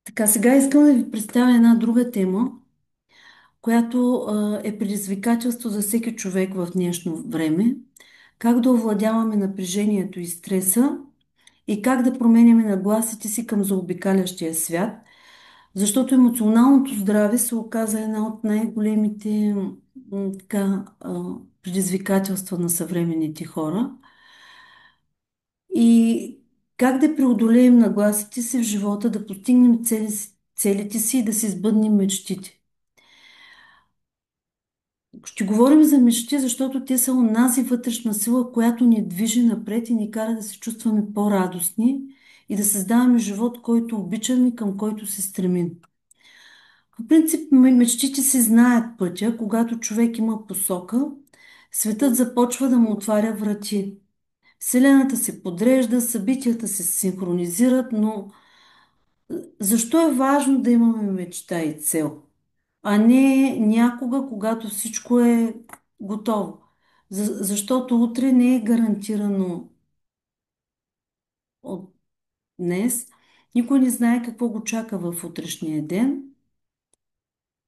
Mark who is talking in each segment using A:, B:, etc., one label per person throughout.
A: Така, сега искам да ви представя една друга тема, която е предизвикателство за всеки човек в днешно време. Как да овладяваме напрежението и стреса и как да променяме нагласите си към заобикалящия свят, защото емоционалното здраве се оказа една от най-големите предизвикателства на съвременните хора. И как да преодолеем нагласите си в живота, да постигнем целите си и да си сбъднем мечтите. Ще говорим за мечти, защото те са онази вътрешна сила, която ни движи напред и ни кара да се чувстваме по-радостни и да създаваме живот, който обичаме и към който се стремим. По принцип, мечтите си знаят пътя, когато човек има посока, светът започва да му отваря врати. Вселената се подрежда, събитията се синхронизират, но защо е важно да имаме мечта и цел, а не някога, когато всичко е готово? Защото утре не е гарантирано от днес. Никой не знае какво го чака в утрешния ден.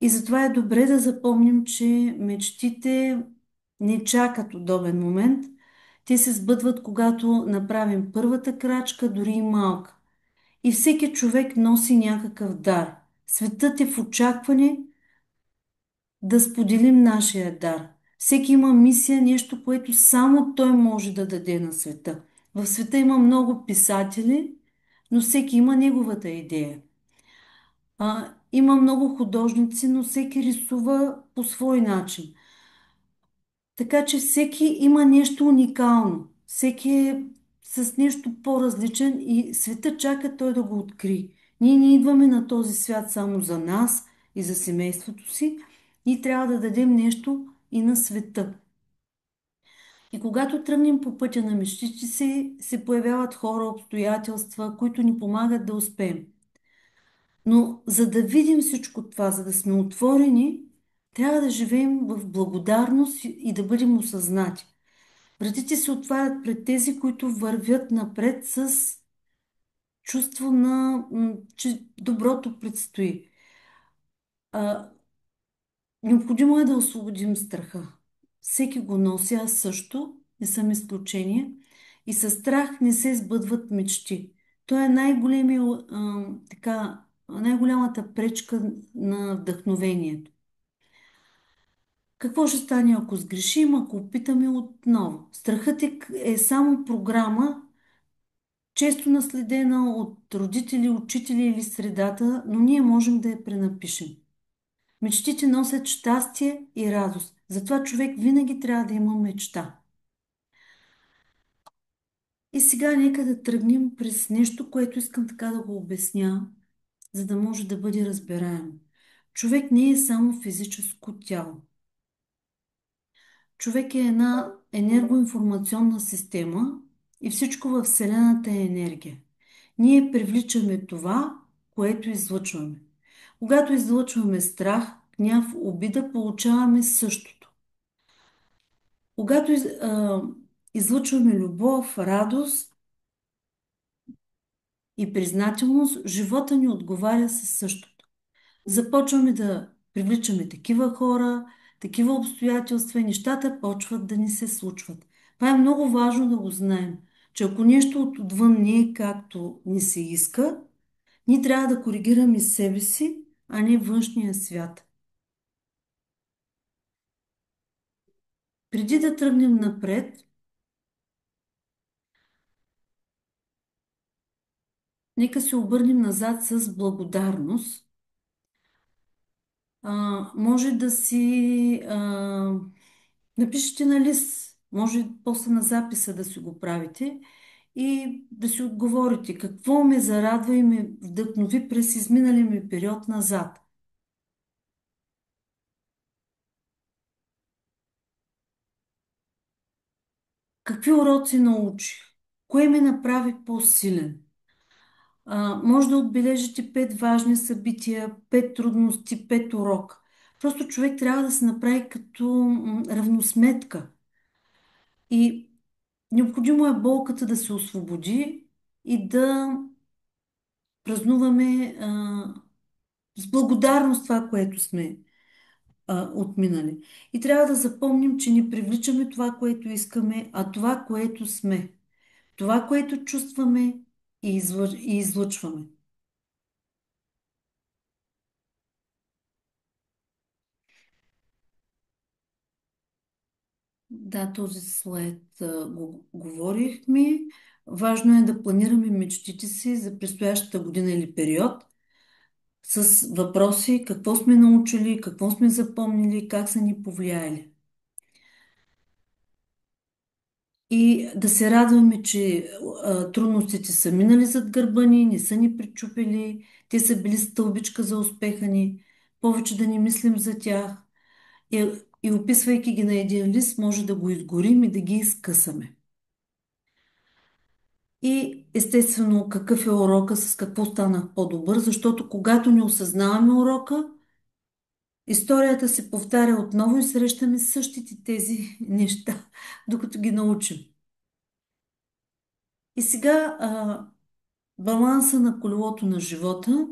A: И затова е добре да запомним, че мечтите не чакат удобен момент. Те се сбъдват, когато направим първата крачка, дори и малка. И всеки човек носи някакъв дар. Светът е в очакване да споделим нашия дар. Всеки има мисия, нещо, което само той може да даде на света. В света има много писатели, но всеки има неговата идея. Има много художници, но всеки рисува по свой начин. Така че всеки има нещо уникално. Всеки е с нещо по-различен и света чака той да го откри. Ние не идваме на този свят само за нас и за семейството си. Ние трябва да дадем нещо и на света. И когато тръгнем по пътя на мечтите си, се появяват хора, обстоятелства, които ни помагат да успеем. Но за да видим всичко това, за да сме отворени, трябва да живеем в благодарност и да бъдем осъзнати. Вратите се отварят пред тези, които вървят напред с чувство че доброто предстои. А, Необходимо е да освободим страха. Всеки го носи, аз също, не съм изключение. И със страх не се сбъдват мечти. То е най-голямата пречка на вдъхновението. Какво ще стане, ако сгрешим, ако опитаме отново? Страхът е само програма, често наследена от родители, учители или средата, но ние можем да я пренапишем. Мечтите носят щастие и радост. Затова човек винаги трябва да има мечта. И сега нека да тръгнем през нещо, което искам така да го обясня, за да може да бъде разбираемо. Човек не е само физическо тяло. Човек е една енергоинформационна система и всичко във Вселената е енергия. Ние привличаме това, което излъчваме. Когато излъчваме страх, гняв, обида, получаваме същото. Когато излъчваме любов, радост и признателност, живота ни отговаря със същото. Започваме да привличаме такива хора, такива обстоятелства и нещата почват да ни се случват. Това е много важно да го знаем, че ако нещо отвън не е както ни се иска, ние трябва да коригираме себе си, а не външния свят. Преди да тръгнем напред, нека се обърнем назад с благодарност. Може да си напишете на лист, може после на записа да си го правите и да си отговорите какво ме зарадва и ме вдъхнови през изминалия ми период назад. Какви уроци научих? Кое ме направи по-силен? Може да отбележите 5 важни събития, 5 трудности, 5 урока. Просто човек трябва да се направи като равносметка. И необходимо е болката да се освободи и да празнуваме с благодарност това, което сме отминали. И трябва да запомним, че не привличаме това, което искаме, а това, което сме. Това, което чувстваме и излъчваме. Да, този слайд го говорихме. Важно е да планираме мечтите си за предстоящата година или период с въпроси какво сме научили, какво сме запомнили, как са ни повлияли. И да се радваме, че трудностите са минали зад гърба ни, не са ни причупили, те са били стълбичка за успеха ни, повече да не мислим за тях. И описвайки ги на един лист, може да го изгорим и да ги изкъсаме. И естествено, какъв е урока, с какво станах по-добър, защото когато не осъзнаваме урока, историята се повтаря отново и срещаме същите тези неща, докато ги научим. И сега баланса на колелото на живота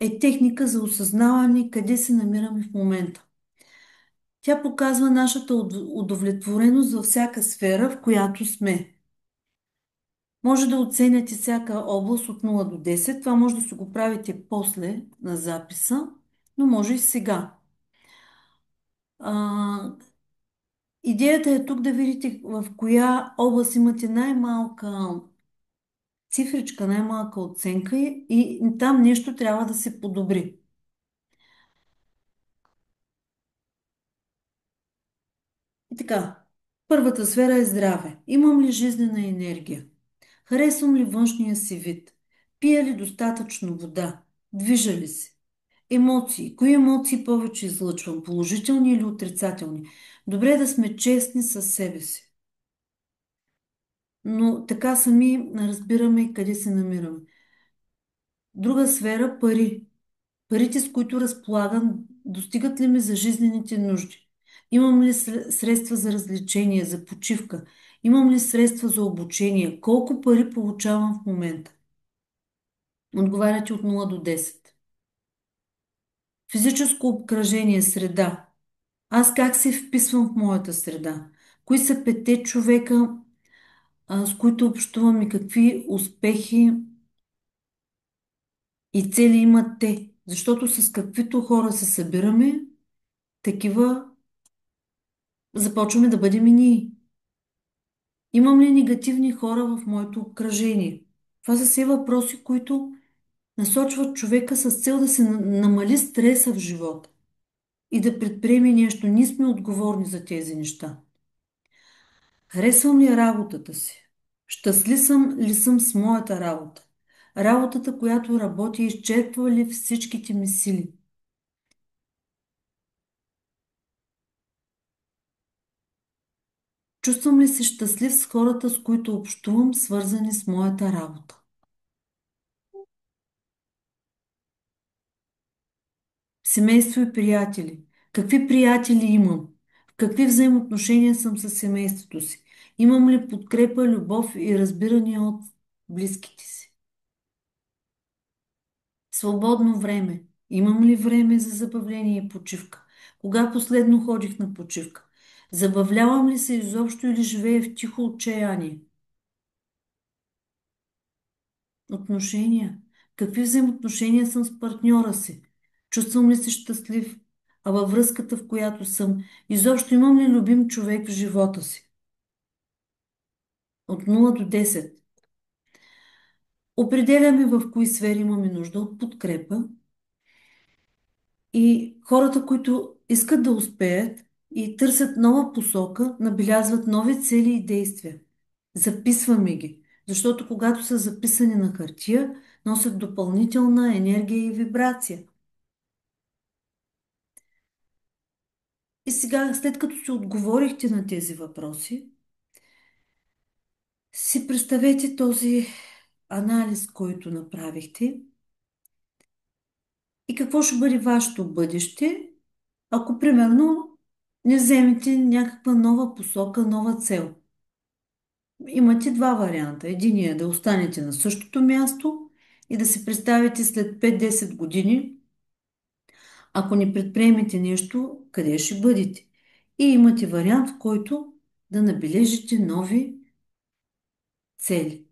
A: е техника за осъзнаване къде се намираме в момента. Тя показва нашата удовлетвореност във всяка сфера, в която сме. Може да оценяте всяка област от 0 до 10. Това може да си го правите после на записа, но може и сега. А, идеята е тук да видите в коя област имате най-малка цифричка, най-малка оценка и там нещо трябва да се подобри. И така, първата сфера е здраве. Имам ли жизнена енергия? Харесвам ли външния си вид? Пия ли достатъчно вода? Движа ли се? Емоции. Кои емоции повече излъчвам? Положителни или отрицателни? Добре е да сме честни със себе си. Но така сами разбираме къде се намираме. Друга сфера – пари. Парите, с които разполагам, достигат ли ми за жизнените нужди? Имам ли средства за развлечение, за почивка? Имам ли средства за обучение? Колко пари получавам в момента? Отговаряте от 0 до 10. Физическо обкръжение, среда. Аз как се вписвам в моята среда? Кои са петте човека, с които общувам и какви успехи и цели имат те? Защото с каквито хора се събираме, такива започваме да бъдем и ние. Имам ли негативни хора в моето обкръжение? Това са все въпроси, които насочват човека с цел да се намали стреса в живота и да предприеме нещо. Ние сме отговорни за тези неща. Харесвам ли работата си? Щастлив съм ли съм с моята работа? Работата, която работи, изчерпва ли всичките ми сили? Чувствам ли се щастлив с хората, с които общувам, свързани с моята работа? Семейство и приятели. Какви приятели имам? В какви взаимоотношения съм с семейството си? Имам ли подкрепа, любов и разбиране от близките си? Свободно време. Имам ли време за забавление и почивка? Кога последно ходих на почивка? Забавлявам ли се изобщо или живея в тихо отчаяние? Отношения. Какви взаимоотношения съм с партньора си? Чувствам ли се щастлив? А във връзката, в която съм, изобщо имам ли любим човек в живота си? От 0 до 10. Определяме в кои сфери имаме нужда от подкрепа и хората, които искат да успеят и търсят нова посока, набелязват нови цели и действия. Записваме ги, защото когато са записани на хартия, носят допълнителна енергия и вибрация. И сега, след като си отговорихте на тези въпроси, си представете този анализ, който направихте и какво ще бъде вашето бъдеще, ако примерно не вземете някаква нова посока, нова цел. Имате два варианта. Единият е да останете на същото място, И да си представите след 5-10 години, ако не предприемете нещо, къде ще бъдете. И имате вариант, в който да набележите нови цели.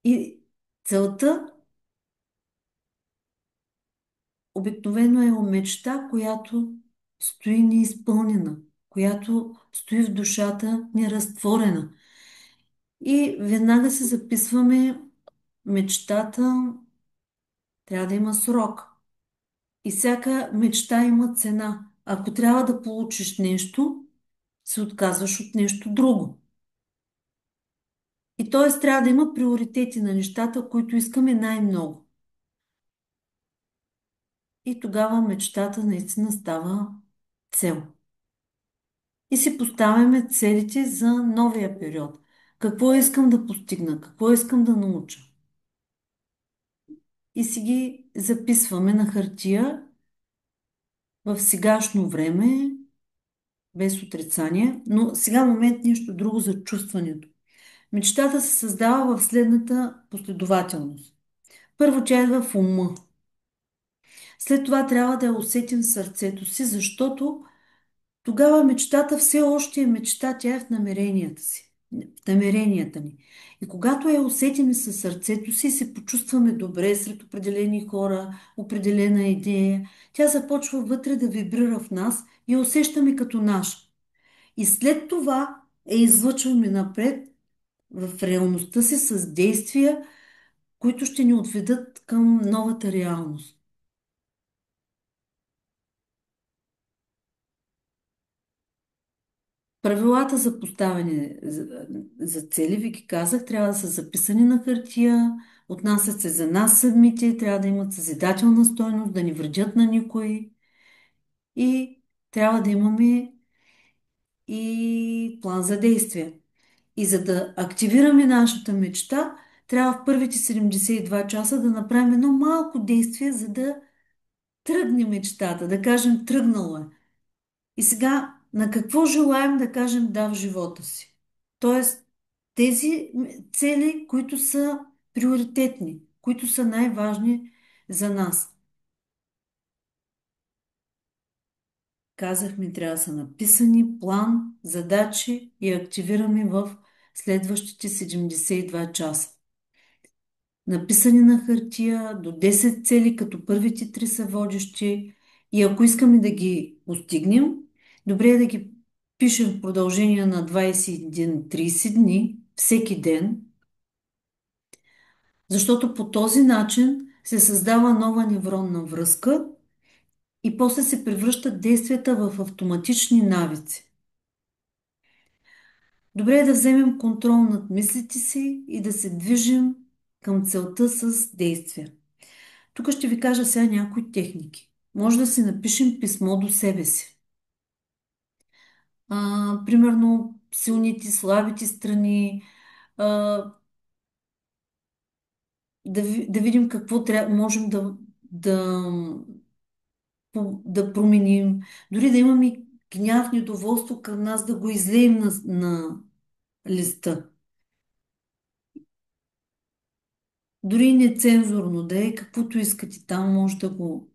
A: И целта обикновено е мечта, която стои неизпълнена, която стои в душата неразтворена. И веднага се записваме мечтата, трябва да има срок. И всяка мечта има цена. Ако трябва да получиш нещо, се отказваш от нещо друго. И т.е. трябва да има приоритети на нещата, които искаме най-много. И тогава мечтата наистина става цел. И си поставяме целите за новия период. Какво искам да постигна? Какво искам да науча? И си ги записваме на хартия в сегашно време, без отрицание, но сега момент нещо друго за чувстването. Мечтата се създава в следната последователност. Първо тя идва в ума. След това трябва да я усетим в сърцето си, защото тогава мечтата все още е мечта, тя е в намеренията си, в намеренията ни. И когато я усетим със сърцето си, се почувстваме добре сред определени хора, определена идея, тя започва вътре да вибрира в нас и я усещаме като наш. И след това я излъчваме напред в реалността си с действия, които ще ни отведат към новата реалност. Правилата за поставяне за цели, ви ги казах, трябва да са записани на хартия, отнасят се за нас самите, трябва да имат съзидателна стойност, да ни вредят на никой и трябва да имаме и план за действие. И за да активираме нашата мечта, трябва в първите 72 часа да направим едно малко действие, за да тръгне мечтата, да кажем тръгнало е. И сега на какво желаем да кажем да в живота си? Тоест, тези цели, които са приоритетни, които са най-важни за нас. Казахме, трябва да са написани, план, задачи и активираме в следващите 72 часа. Написани на хартия до 10 цели, като първите 3 са водещи. И ако искаме да ги постигнем, добре е да ги пишем в продължение на 21-30 дни, всеки ден, защото по този начин се създава нова невронна връзка и после се превръщат действията в автоматични навици. Добре е да вземем контрол над мислите си и да се движим към целта с действия. Тук ще ви кажа сега някои техники. Може да си напишем писмо до себе си. Примерно силните, слабите страни, а, да видим какво можем да променим. Дори да имаме гняв, недоволство към нас, да го излеем на листа. Дори нецензурно да е, каквото искате там, може да го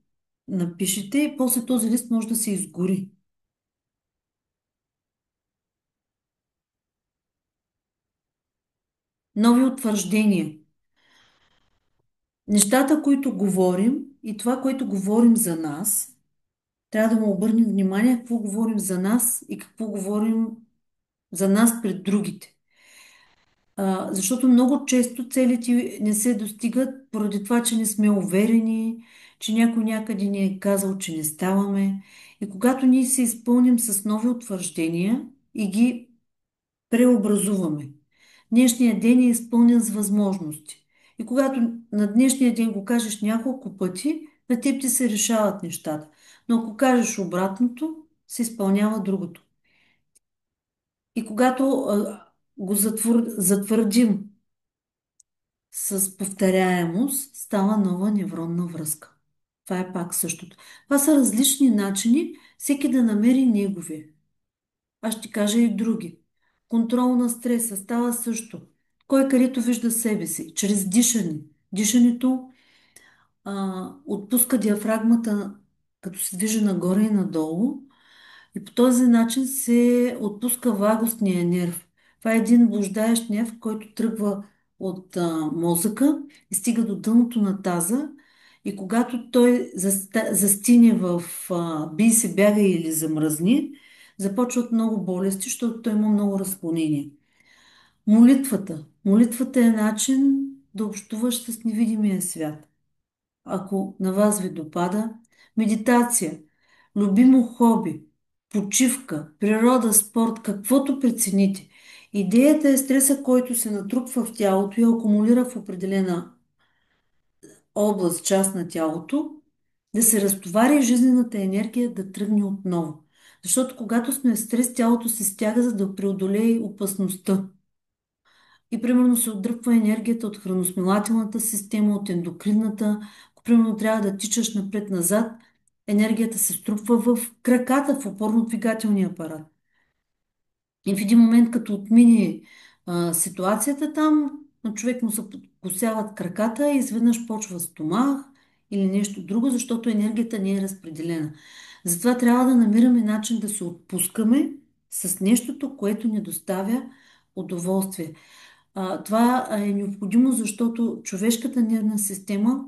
A: напишете и после този лист може да се изгори. Нови утвърждения. Нещата, които говорим и това, което говорим за нас, трябва да му обърнем внимание какво говорим за нас и какво говорим за нас пред другите. Защото много често целите не се достигат поради това, че не сме уверени, че някой някъде ни е казал, че не ставаме. И когато ние се изпълним с нови утвърждения и ги преобразуваме. Днешният ден е изпълнен с възможности. И когато на днешния ден го кажеш няколко пъти, на теб ти се решават нещата. Но ако кажеш обратното, се изпълнява другото. И когато го затвърдим с повторяемост, става нова невронна връзка. Това е пак същото. Това са различни начини, всеки да намери неговия. Аз ще кажа и други. Контрол на стреса става също. Кой където вижда себе си, чрез дишане. Дишането отпуска диафрагмата, като се движи нагоре и надолу. И по този начин се отпуска вагостния нерв. Това е един блуждаещ нерв, който тръгва от мозъка и стига до дъното на таза. И когато той застине в бий се, бяга или замръзне, започват много болести, защото той има много разклонения. Молитвата. Молитвата е начин да общуваш с невидимия свят. Ако на вас ви допада, медитация, любимо хоби, почивка, природа, спорт, каквото прецените. Идеята е стреса, който се натрупва в тялото и акумулира в определена област, част на тялото, да се разтовари жизнената енергия да тръгне отново. Защото когато сме в стрес, тялото се стяга, за да преодолее опасността. И примерно се отдръпва енергията от храносмилателната система, от ендокринната. Ако примерно трябва да тичаш напред-назад, енергията се струпва в краката, в опорно-двигателния апарат. И в един момент, като отмине ситуацията там, на човек му се подкосяват краката и изведнъж почва стомах или нещо друго, защото енергията не е разпределена. Затова трябва да намираме начин да се отпускаме с нещото, което ни доставя удоволствие. Това е необходимо, защото човешката нервна система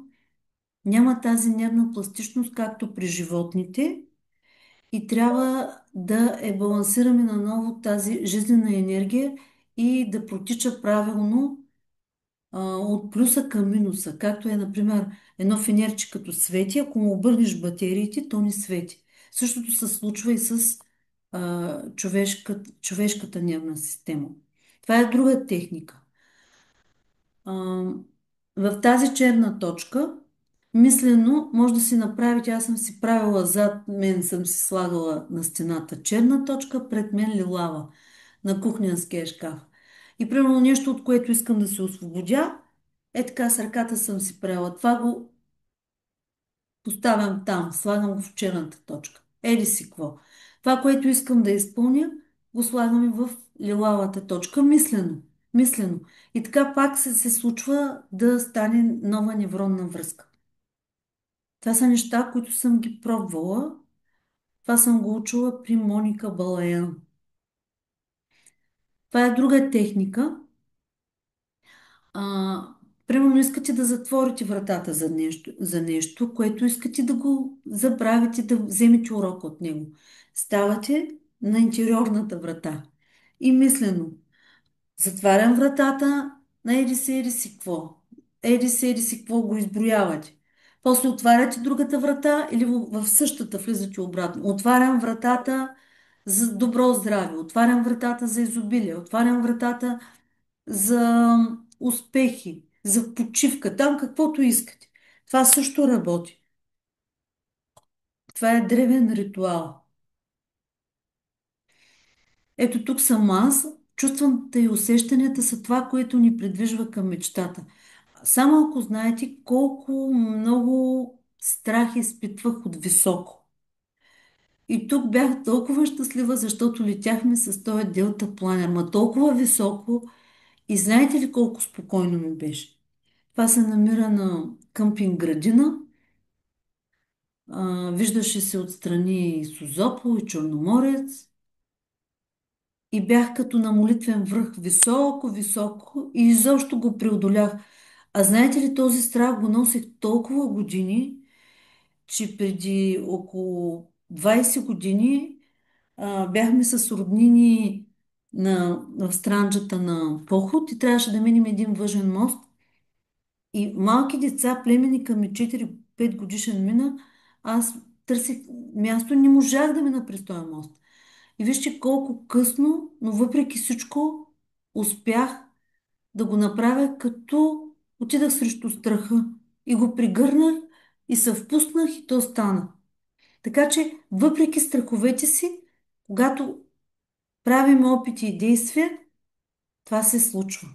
A: няма тази нервна пластичност, както при животните, и трябва да е балансираме наново тази жизнена енергия и да протича правилно от плюса към минуса, както е, например, едно фенерче като свети, ако му обърнеш батериите, то не свети. Същото се случва и с човешката нервна система. Това е друга техника. А, в тази черна точка мислено може да си направите, аз съм си правила зад мен, съм си слагала на стената черна точка, пред мен лилава на кухненския шкаф. И примерно нещо, от което искам да се освободя, е така с ръката съм си правила. Това го поставям там, слагам го в черната точка. Еди си какво. Това, което искам да изпълня, го слагаме в лилавата точка, мислено. Мислено. И така пак се случва да стане нова невронна връзка. Това са неща, които съм ги пробвала. Това съм го учила при Моника Балаян. Това е друга техника. А, примерно искате да затворите вратата за нещо, което искате да го забравите, да вземете урок от него. Ставате на интериорната врата и мислено затварям вратата на еди си какво. Еди си какво го изброявате. После отваряте другата врата или в същата влизате обратно. Отварям вратата за добро здраве, отварям вратата за изобилие, отварям вратата за успехи, за почивка, там каквото искате. Това също работи. Това е древен ритуал. Ето тук съм аз, чувствата и усещанията са това, което ни придвижва към мечтата. Само ако знаете колко много страх изпитвах от високо. И тук бях толкова щастлива, защото летяхме с този Делта планер, ма толкова високо. И знаете ли колко спокойно ми беше? Това се намира на къмпинг градина. Виждаше се отстрани и Созопол, и Черноморец. И бях като на молитвен връх, високо, високо и изобщо го преодолях. А знаете ли, този страх го носех толкова години, че преди около 20 години бяхме с роднини в Странджата на поход и трябваше да минем един въжен мост. И малки деца, племенника ми 4-5 годишен мина, аз търсих място, не можах да мина през този мост. И вижте колко късно, но въпреки всичко успях да го направя, като отидах срещу страха и го пригърнах и се впуснах и то стана. Така че, въпреки страховете си, когато правим опити и действия, това се случва.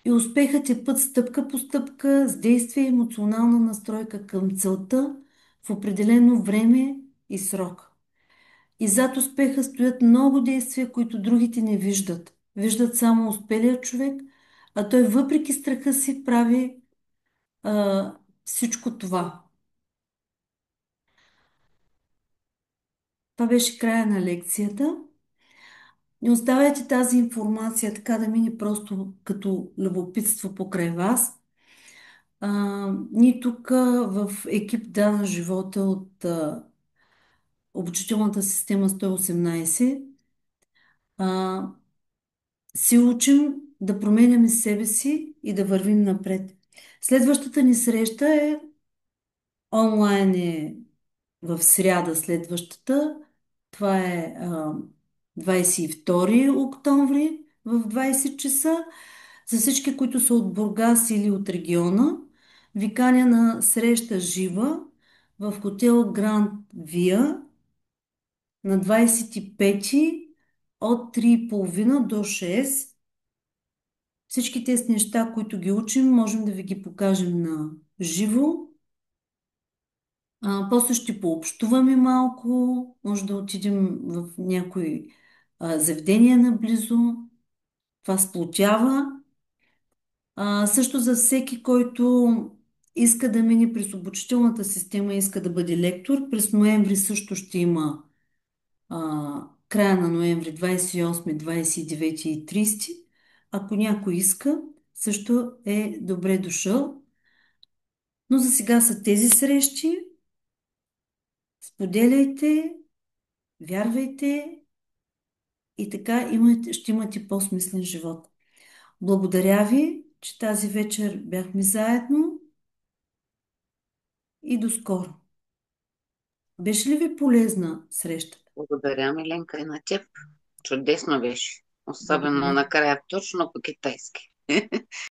A: И успехът е път стъпка по стъпка с действие и емоционална настройка към целта в определено време и срок. И зад успеха стоят много действия, които другите не виждат. Виждат само успелия човек, а той въпреки страха си прави всичко това. Това беше края на лекцията. Не оставяйте тази информация така да мине просто като любопитство покрай вас. Ние тук в екип Да на живота от обучителната система 118 а, се учим да променяме себе си и да вървим напред. Следващата ни среща е онлайн, е в сряда следващата. Това е 22 октомври в 20 часа. За всички, които са от Бургас или от региона, ви каня на среща жива в хотел Гранд Вия на 25 от 3:30 до 6. Всички тези неща, които ги учим, можем да ви ги покажем на живо. После ще пообщуваме малко, може да отидем в някои заведения наблизо. Това сплотява. Също за всеки, който иска да мине през обучителната система, иска да бъде лектор, през ноември също ще има края на ноември 28, 29 и 30. Ако някой иска, също е добре дошъл. Но за сега са тези срещи. Споделяйте, вярвайте и така ще имате по-смислен живот. Благодаря ви, че тази вечер бяхме заедно и до скоро. Беше ли ви полезна срещата?
B: Благодаря, Миленка, и на теб. Чудесно беше. Особено
A: Благодаря.
B: накрая, точно по китайски.